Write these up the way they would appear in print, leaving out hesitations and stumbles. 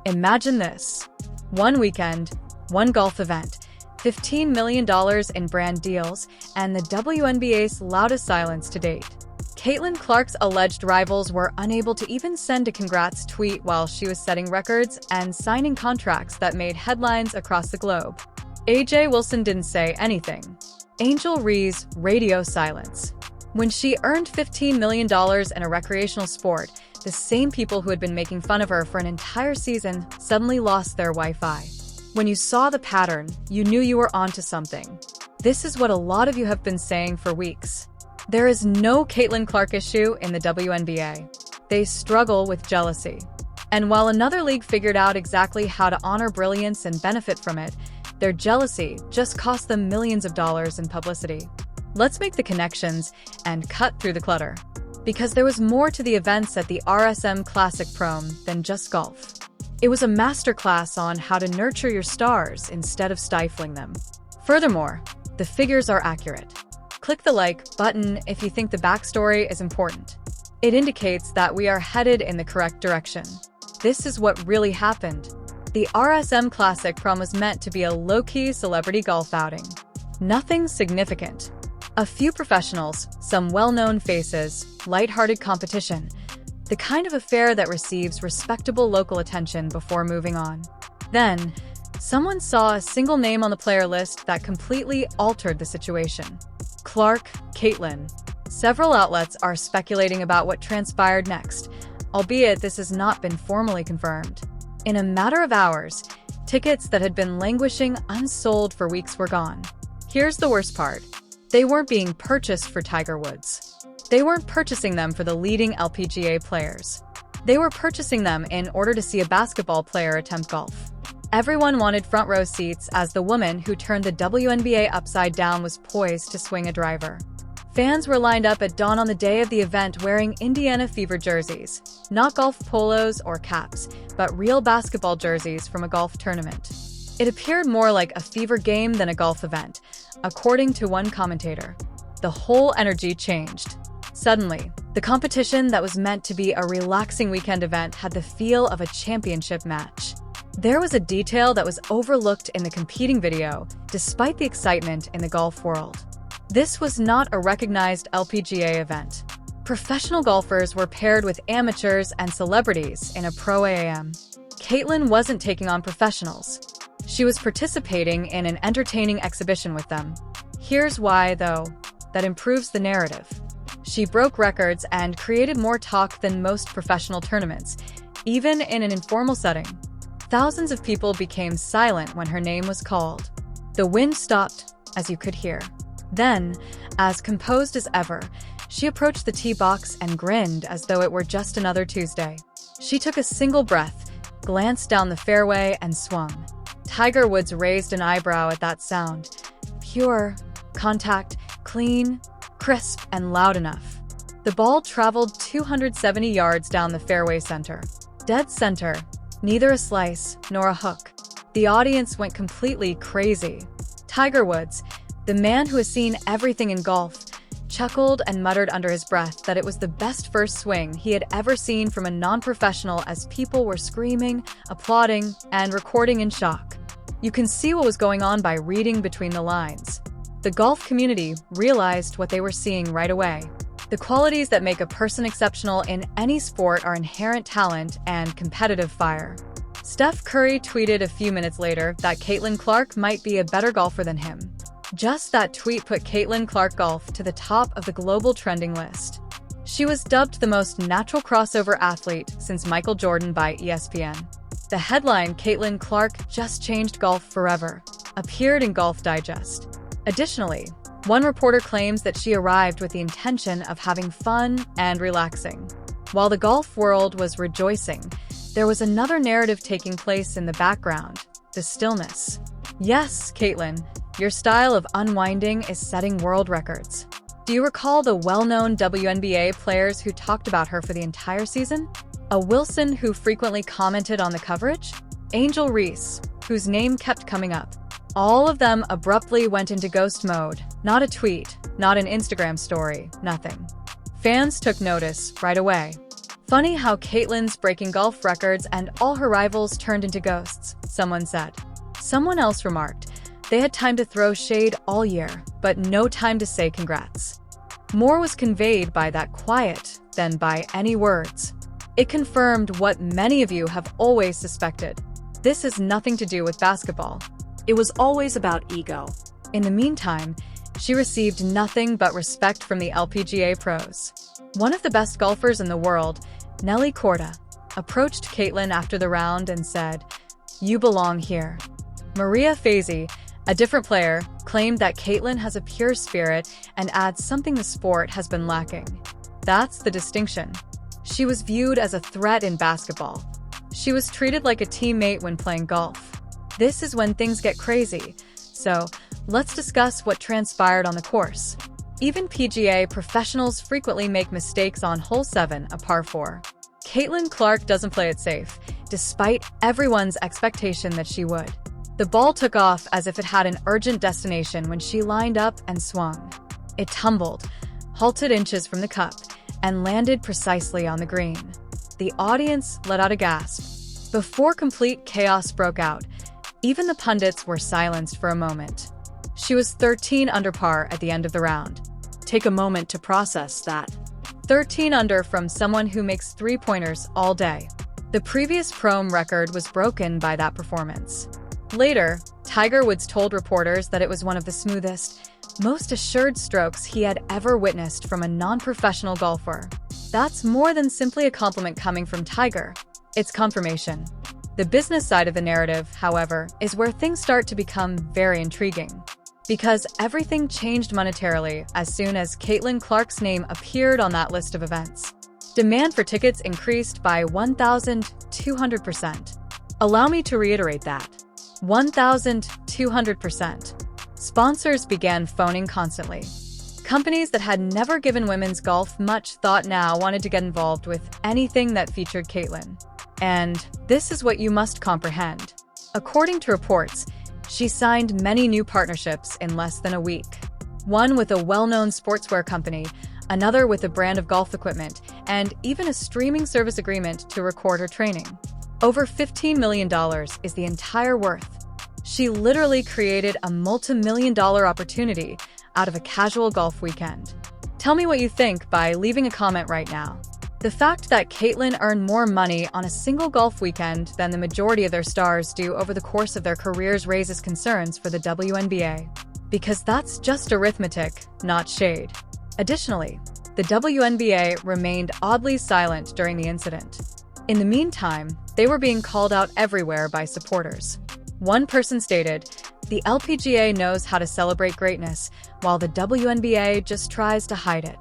Imagine this. One weekend, one golf event, $15 million in brand deals, and the WNBA's loudest silence to date. Caitlin Clark's alleged rivals were unable to even send a congrats tweet while she was setting records and signing contracts that made headlines across the globe. AJ Wilson didn't say anything. Angel Ree's radio silence. When she earned $15 million in a recreational sport, the same people who had been making fun of her for an entire season suddenly lost their Wi-Fi. When you saw the pattern, you knew you were onto something. This is what a lot of you have been saying for weeks. There is no Caitlin Clark issue in the WNBA. They struggle with jealousy. And while another league figured out exactly how to honor brilliance and benefit from it, their jealousy just cost them millions of dollars in publicity. Let's make the connections and cut through the clutter. Because there was more to the events at the RSM Classic Prom than just golf. It was a masterclass on how to nurture your stars instead of stifling them. Furthermore, the figures are accurate. Click the like button if you think the backstory is important. It indicates that we are headed in the correct direction. This is what really happened. The RSM Classic Prom was meant to be a low-key celebrity golf outing. Nothing significant. A few professionals, some well-known faces, lighthearted competition. The kind of affair that receives respectable local attention before moving on. Then, someone saw a single name on the player list that completely altered the situation. Clark, Caitlin. Several outlets are speculating about what transpired next, albeit this has not been formally confirmed. In a matter of hours, tickets that had been languishing unsold for weeks were gone. Here's the worst part. They weren't being purchased for Tiger Woods. They weren't purchasing them for the leading LPGA players. They were purchasing them in order to see a basketball player attempt golf. Everyone wanted front row seats as the woman who turned the WNBA upside down was poised to swing a driver. Fans were lined up at dawn on the day of the event wearing Indiana Fever jerseys, not golf polos or caps, but real basketball jerseys from a golf tournament. It appeared more like a fever game than a golf event, according to one commentator. The whole energy changed. Suddenly, the competition that was meant to be a relaxing weekend event had the feel of a championship match. There was a detail that was overlooked in the competing video, despite the excitement in the golf world. This was not a recognized LPGA event. Professional golfers were paired with amateurs and celebrities in a pro-am. Caitlin wasn't taking on professionals. She was participating in an entertaining exhibition with them. Here's why, though, that improves the narrative. She broke records and created more talk than most professional tournaments, even in an informal setting. Thousands of people became silent when her name was called. The wind stopped, as you could hear. Then, as composed as ever, she approached the tee box and grinned as though it were just another Tuesday. She took a single breath, glanced down the fairway, and swung. Tiger Woods raised an eyebrow at that sound. Pure, contact, clean, crisp, and loud enough. The ball traveled 270 yards down the fairway center. Dead center, neither a slice nor a hook. The audience went completely crazy. Tiger Woods, the man who has seen everything in golf, chuckled and muttered under his breath that it was the best first swing he had ever seen from a non-professional as people were screaming, applauding, and recording in shock. You can see what was going on by reading between the lines. The golf community realized what they were seeing right away. The qualities that make a person exceptional in any sport are inherent talent and competitive fire. Steph Curry tweeted a few minutes later that Caitlin Clark might be a better golfer than him. Just that tweet put Caitlin Clark golf to the top of the global trending list. She was dubbed the most natural crossover athlete since Michael Jordan by ESPN. The headline, "Caitlin Clark just changed golf forever," appeared in Golf Digest. Additionally, one reporter claims that she arrived with the intention of having fun and relaxing. While the golf world was rejoicing, there was another narrative taking place in the background: the stillness. Yes, Caitlin, your style of unwinding is setting world records. Do you recall the well-known WNBA players who talked about her for the entire season? A Wilson who frequently commented on the coverage? Angel Reese, whose name kept coming up. All of them abruptly went into ghost mode. Not a tweet, not an Instagram story, nothing. Fans took notice right away. Funny how Caitlin's breaking golf records and all her rivals turned into ghosts, someone said. Someone else remarked, they had time to throw shade all year, but no time to say congrats. More was conveyed by that quiet than by any words. It confirmed what many of you have always suspected. This has nothing to do with basketball. It was always about ego. In the meantime, she received nothing but respect from the LPGA pros. One of the best golfers in the world, Nelly Korda, approached Caitlin after the round and said, "You belong here." Maria Fazi, a different player, claimed that Caitlin has a pure spirit and adds something the sport has been lacking. That's the distinction. She was viewed as a threat in basketball. She was treated like a teammate when playing golf. This is when things get crazy. So, let's discuss what transpired on the course. Even PGA professionals frequently make mistakes on hole 7, a par 4. Caitlin Clark doesn't play it safe, despite everyone's expectation that she would. The ball took off as if it had an urgent destination when she lined up and swung. It tumbled, halted inches from the cup, and landed precisely on the green. The audience let out a gasp. Before complete chaos broke out, even the pundits were silenced for a moment. She was 13 under par at the end of the round. Take a moment to process that. 13 under from someone who makes three-pointers all day. The previous Prom record was broken by that performance. Later, Tiger Woods told reporters that it was one of the smoothest, most assured strokes he had ever witnessed from a non-professional golfer. That's more than simply a compliment coming from Tiger. It's confirmation. The business side of the narrative, however, is where things start to become very intriguing. Because everything changed monetarily as soon as Caitlin Clark's name appeared on that list of events. Demand for tickets increased by 1,200%. Allow me to reiterate that. 1,200%. Sponsors began phoning constantly. Companies that had never given women's golf much thought now wanted to get involved with anything that featured Caitlin. And this is what you must comprehend. According to reports, she signed many new partnerships in less than a week. One with a well-known sportswear company, another with a brand of golf equipment, and even a streaming service agreement to record her training. Over $15 million is the entire worth. She literally created a multi-million-dollar opportunity out of a casual golf weekend. Tell me what you think by leaving a comment right now. The fact that Caitlin earned more money on a single golf weekend than the majority of their stars do over the course of their careers raises concerns for the WNBA. Because that's just arithmetic, not shade. Additionally, the WNBA remained oddly silent during the incident. In the meantime, they were being called out everywhere by supporters. One person stated, "The LPGA knows how to celebrate greatness, while the WNBA just tries to hide it."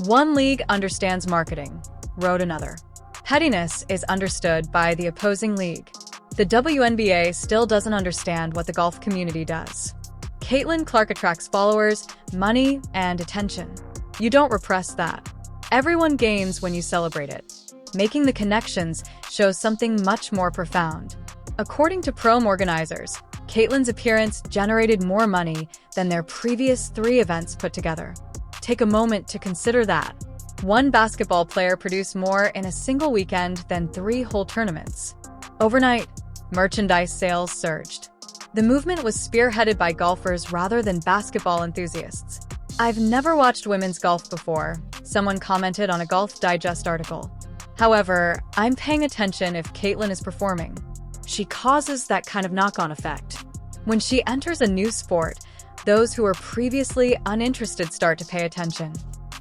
"One league understands marketing," wrote another. "Pettiness is understood by the opposing league. The WNBA still doesn't understand what the golf community does." Caitlin Clark attracts followers, money, and attention. You don't repress that. Everyone gains when you celebrate it. Making the connections shows something much more profound. According to Prom organizers, Caitlin's appearance generated more money than their previous 3 events put together. Take a moment to consider that. One basketball player produced more in a single weekend than 3 whole tournaments. Overnight, merchandise sales surged. The movement was spearheaded by golfers rather than basketball enthusiasts. "I've never watched women's golf before," someone commented on a Golf Digest article. "However, I'm paying attention if Caitlin is performing." She causes that kind of knock-on effect. When she enters a new sport, those who were previously uninterested start to pay attention.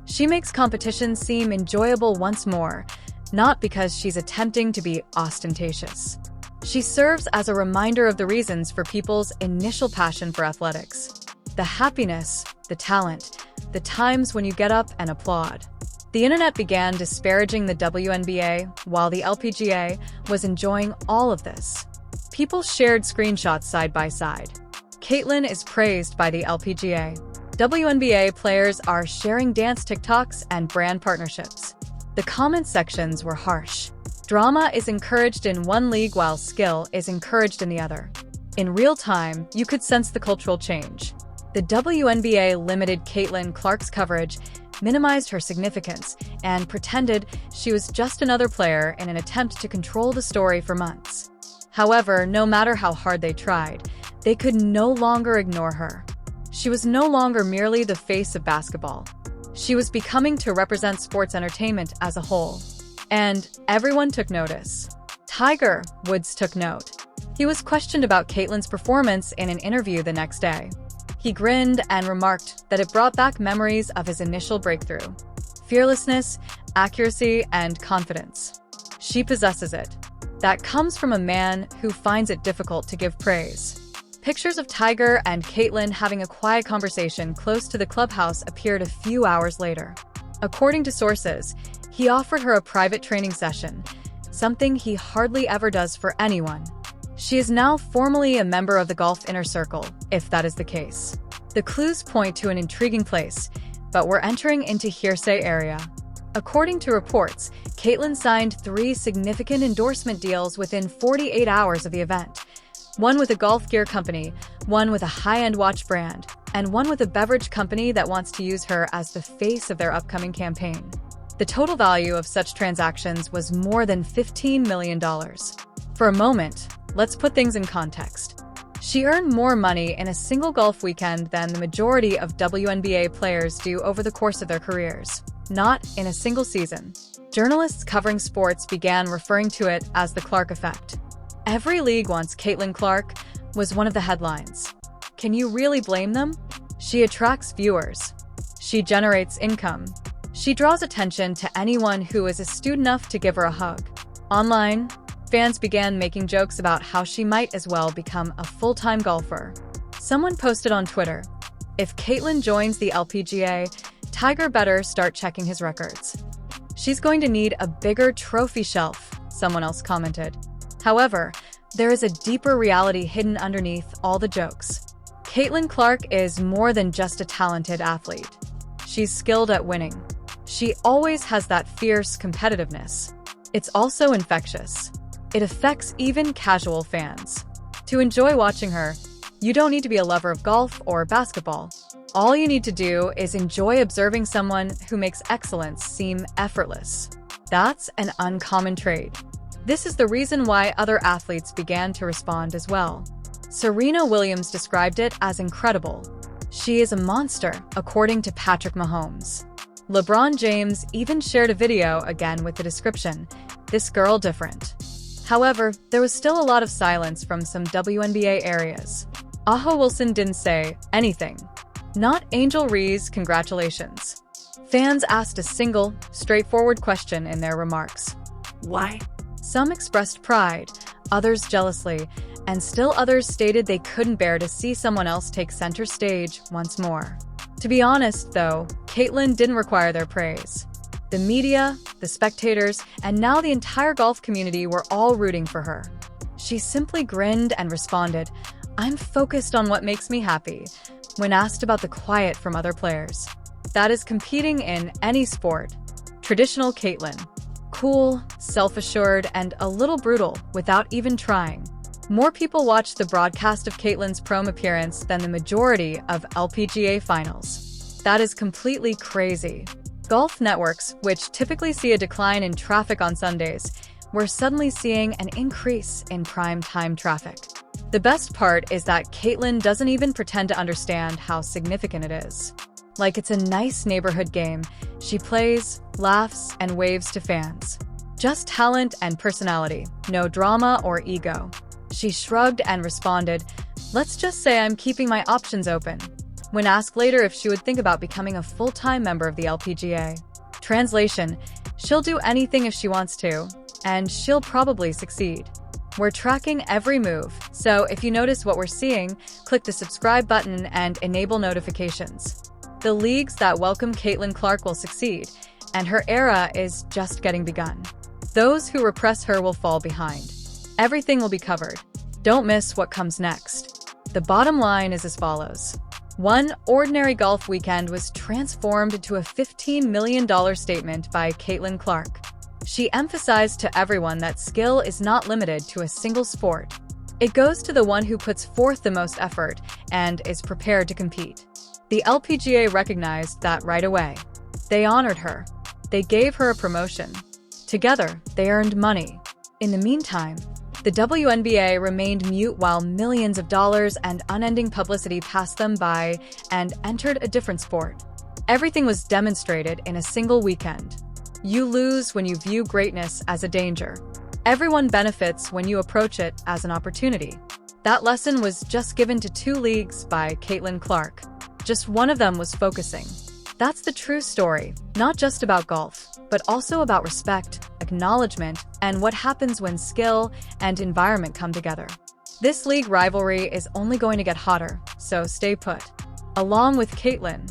She makes competition seem enjoyable once more, not because she's attempting to be ostentatious. She serves as a reminder of the reasons for people's initial passion for athletics. The happiness, the talent, the times when you get up and applaud. The internet began disparaging the WNBA while the LPGA was enjoying all of this. People shared screenshots side by side. Caitlin is praised by the LPGA. WNBA players are sharing dance TikToks and brand partnerships. The comment sections were harsh. Drama is encouraged in one league while skill is encouraged in the other. In real time, you could sense the cultural change. The WNBA limited Caitlin Clark's coverage, minimized her significance, and pretended she was just another player in an attempt to control the story for months. However, no matter how hard they tried, they could no longer ignore her. She was no longer merely the face of basketball. She was becoming to represent sports entertainment as a whole. And everyone took notice. Tiger Woods took note. He was questioned about Caitlyn's performance in an interview the next day. He grinned and remarked that it brought back memories of his initial breakthrough. Fearlessness, accuracy, and confidence. She possesses it. That comes from a man who finds it difficult to give praise. Pictures of Tiger and Caitlyn having a quiet conversation close to the clubhouse appeared a few hours later. According to sources, he offered her a private training session, something he hardly ever does for anyone. She is now formally a member of the golf inner circle, if that is the case. The clues point to an intriguing place, but we're entering into hearsay area. According to reports, Caitlyn signed 3 significant endorsement deals within 48 hours of the event. One with a golf gear company, one with a high-end watch brand, and one with a beverage company that wants to use her as the face of their upcoming campaign. The total value of such transactions was more than $15 million. For a moment, let's put things in context. She earned more money in a single golf weekend than the majority of WNBA players do over the course of their careers, not in a single season. Journalists covering sports began referring to it as the Clark effect. Every league wants Caitlyn Clark was one of the headlines. Can you really blame them? She attracts viewers. She generates income. She draws attention to anyone who is astute enough to give her a hug. Online, fans began making jokes about how she might as well become a full-time golfer. Someone posted on Twitter, "If Caitlyn joins the LPGA, Tiger better start checking his records. She's going to need a bigger trophy shelf," someone else commented. However, there is a deeper reality hidden underneath all the jokes. Caitlyn Clark is more than just a talented athlete. She's skilled at winning. She always has that fierce competitiveness. It's also infectious. It affects even casual fans. To enjoy watching her, you don't need to be a lover of golf or basketball. All you need to do is enjoy observing someone who makes excellence seem effortless. That's an uncommon trait. This is the reason why other athletes began to respond as well. Serena Williams described it as incredible. She is a monster, according to Patrick Mahomes. LeBron James even shared a video again with the description, "This girl different." However, there was still a lot of silence from some WNBA areas. Aho Wilson didn't say anything. Not Angel Ree's congratulations. Fans asked a single, straightforward question in their remarks. Why? Some expressed pride, others jealously, and still others stated they couldn't bear to see someone else take center stage once more. To be honest, though, Caitlyn didn't require their praise. The media, the spectators, and now the entire golf community were all rooting for her. She simply grinned and responded, "I'm focused on what makes me happy," when asked about the quiet from other players. That is competing in any sport. Traditional Caitlyn. Cool, self-assured, and a little brutal without even trying. More people watched the broadcast of Caitlyn's prom appearance than the majority of LPGA finals. That is completely crazy. Golf networks, which typically see a decline in traffic on Sundays, were suddenly seeing an increase in prime time traffic. The best part is that Caitlyn doesn't even pretend to understand how significant it is. Like it's a nice neighborhood game, she plays, laughs, and waves to fans. Just talent and personality, no drama or ego. She shrugged and responded, "Let's just say I'm keeping my options open," when asked later if she would think about becoming a full-time member of the LPGA. Translation, she'll do anything if she wants to, and she'll probably succeed. We're tracking every move, so if you notice what we're seeing, click the subscribe button and enable notifications. The leagues that welcome Caitlyn Clark will succeed, and her era is just getting begun. Those who repress her will fall behind. Everything will be covered. Don't miss what comes next. The bottom line is as follows. One ordinary golf weekend was transformed into a $15 million statement by Caitlyn Clark. She emphasized to everyone that skill is not limited to a single sport. It goes to the one who puts forth the most effort and is prepared to compete. The LPGA recognized that right away. They honored her. They gave her a promotion. Together, they earned money. In the meantime, the WNBA remained mute while millions of dollars and unending publicity passed them by and entered a different sport. Everything was demonstrated in a single weekend. You lose when you view greatness as a danger. Everyone benefits when you approach it as an opportunity. That lesson was just given to 2 leagues by Caitlin Clark. Just one of them was focusing. That's the true story, not just about golf, but also about respect, acknowledgement, and what happens when skill and environment come together. This league rivalry is only going to get hotter, so stay put. Along with Caitlin,